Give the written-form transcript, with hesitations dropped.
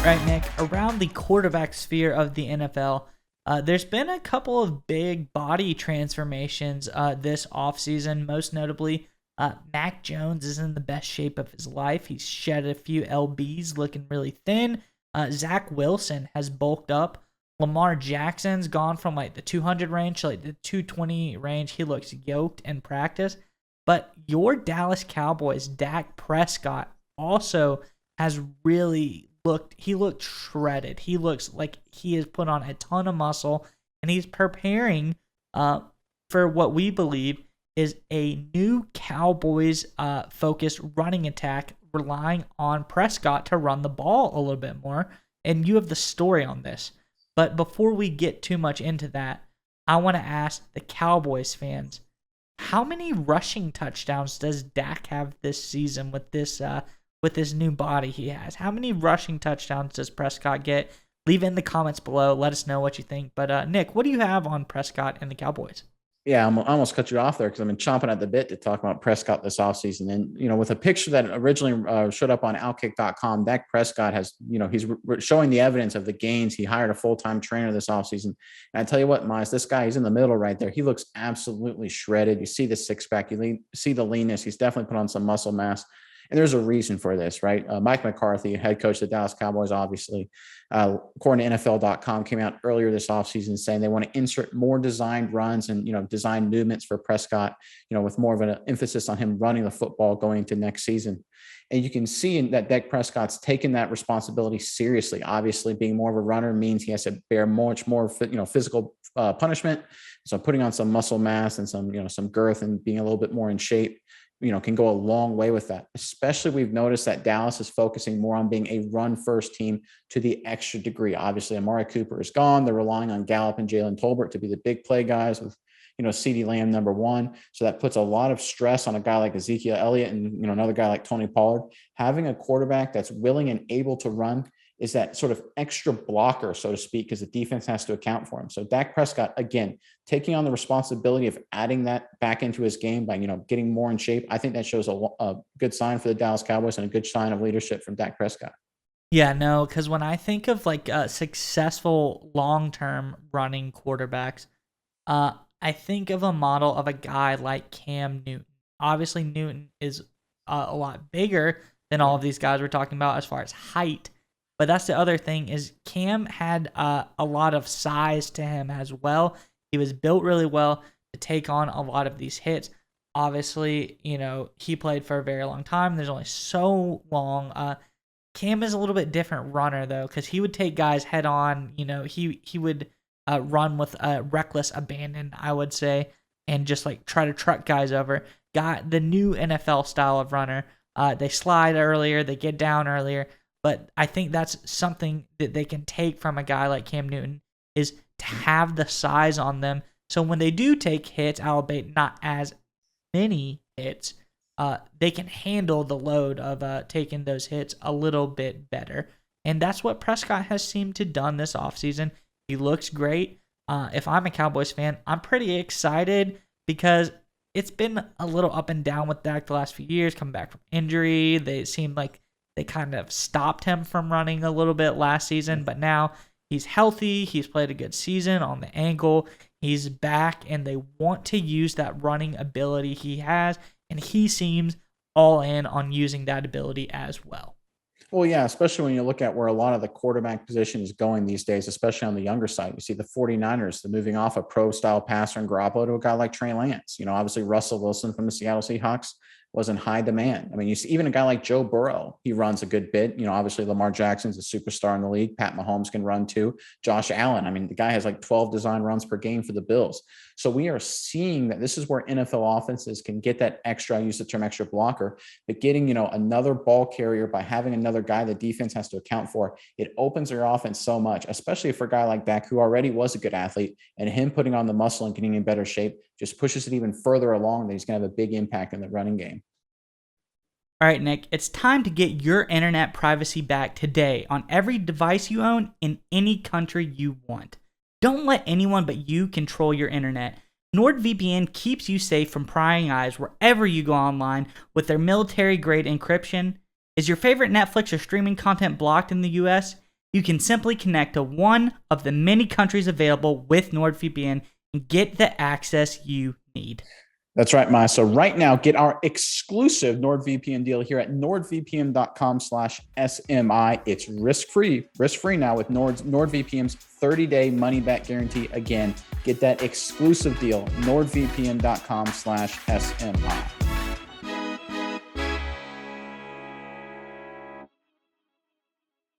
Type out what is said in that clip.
Right, Nick, around the quarterback sphere of the NFL, there's been a couple of big body transformations this offseason. Most notably, Mac Jones is in the best shape of his life. He's shed a few LBs, looking really thin. Zach Wilson has bulked up. Lamar Jackson's gone from like the 200 range to like the 220 range. He looks yoked in practice. But your Dallas Cowboys, Dak Prescott, also has really looked shredded. He looks like he has put on a ton of muscle, and he's preparing for what we believe is a new Cowboys focused running attack, relying on Prescott to run the ball a little bit more. And you have the story on this. But before we get too much into that, I want to ask the Cowboys fans, how many rushing touchdowns does Dak have this season with this new body he has? How many rushing touchdowns does Prescott get? Leave it in the comments below. Let us know what you think. But Nick, what do you have on Prescott and the Cowboys? Yeah, I almost cut you off there because I've been chomping at the bit to talk about Prescott this offseason. And, with a picture that originally showed up on Outkick.com, Dak Prescott has, he's showing the evidence of the gains. He hired a full-time trainer this offseason. And I tell you what, Miles, this guy, he's in the middle right there. He looks absolutely shredded. You see the six-pack, see the leanness. He's definitely put on some muscle mass. And there's a reason for this, right? Mike McCarthy, head coach of the Dallas Cowboys, obviously, according to NFL.com, came out earlier this offseason saying they want to insert more designed runs and, design movements for Prescott, with more of an emphasis on him running the football going into next season. And you can see that Dak Prescott's taken that responsibility seriously. Obviously, being more of a runner means he has to bear much more, physical punishment. So putting on some muscle mass and some girth and being a little bit more in shape, can go a long way with that. Especially we've noticed that Dallas is focusing more on being a run-first team to the extra degree. Obviously, Amari Cooper is gone. They're relying on Gallup and Jalen Tolbert to be the big play guys with, CeeDee Lamb number one. So that puts a lot of stress on a guy like Ezekiel Elliott and, another guy like Tony Pollard. Having a quarterback that's willing and able to run is that sort of extra blocker, so to speak, because the defense has to account for him. So Dak Prescott, again, taking on the responsibility of adding that back into his game by, getting more in shape. I think that shows a good sign for the Dallas Cowboys and a good sign of leadership from Dak Prescott. Yeah, no, because when I think of like successful long-term running quarterbacks, I think of a model of a guy like Cam Newton. Obviously, Newton is a lot bigger than all of these guys we're talking about as far as height. But that's the other thing is Cam had a lot of size to him as well. He was built really well to take on a lot of these hits. Obviously, he played for a very long time. There's only so long. Cam is a little bit different runner, though, because he would take guys head on. He would run with reckless abandon, I would say, and just like try to truck guys over. Got the new NFL style of runner. They slide earlier. They get down earlier. But I think that's something that they can take from a guy like Cam Newton is to have the size on them. So when they do take hits, albeit not as many hits, they can handle the load of taking those hits a little bit better. And that's what Prescott has seemed to done this offseason. He looks great. If I'm a Cowboys fan, I'm pretty excited because it's been a little up and down with Dak the last few years, coming back from injury. They seemed like they kind of stopped him from running a little bit last season, but now he's healthy. He's played a good season on the ankle. He's back, and they want to use that running ability he has, and he seems all in on using that ability as well. Well, yeah, especially when you look at where a lot of the quarterback position is going these days, especially on the younger side. You see the 49ers, they're moving off a pro-style passer and Garoppolo to a guy like Trey Lance. Obviously Russell Wilson from the Seattle Seahawks was in high demand. I mean, you see even a guy like Joe Burrow, he runs a good bit. Obviously Lamar Jackson's a superstar in the league. Pat Mahomes can run too. Josh Allen, I mean, the guy has like 12 design runs per game for the Bills. So we are seeing that this is where NFL offenses can get that extra, I use the term extra blocker, but getting, another ball carrier by having another guy the defense has to account for, it opens their offense so much, especially for a guy like Dak, who already was a good athlete, and him putting on the muscle and getting in better shape just pushes it even further along that he's going to have a big impact in the running game. All right, Nick, it's time to get your internet privacy back today on every device you own in any country you want. Don't let anyone but you control your internet. NordVPN keeps you safe from prying eyes wherever you go online with their military-grade encryption. Is your favorite Netflix or streaming content blocked in the US? You can simply connect to one of the many countries available with NordVPN and get the access you need. That's right, Maya. So right now, get our exclusive NordVPN deal here at nordvpn.com/SMI. It's risk-free now with NordVPN's 30-day money-back guarantee. Again, get that exclusive deal, nordvpn.com/SMI.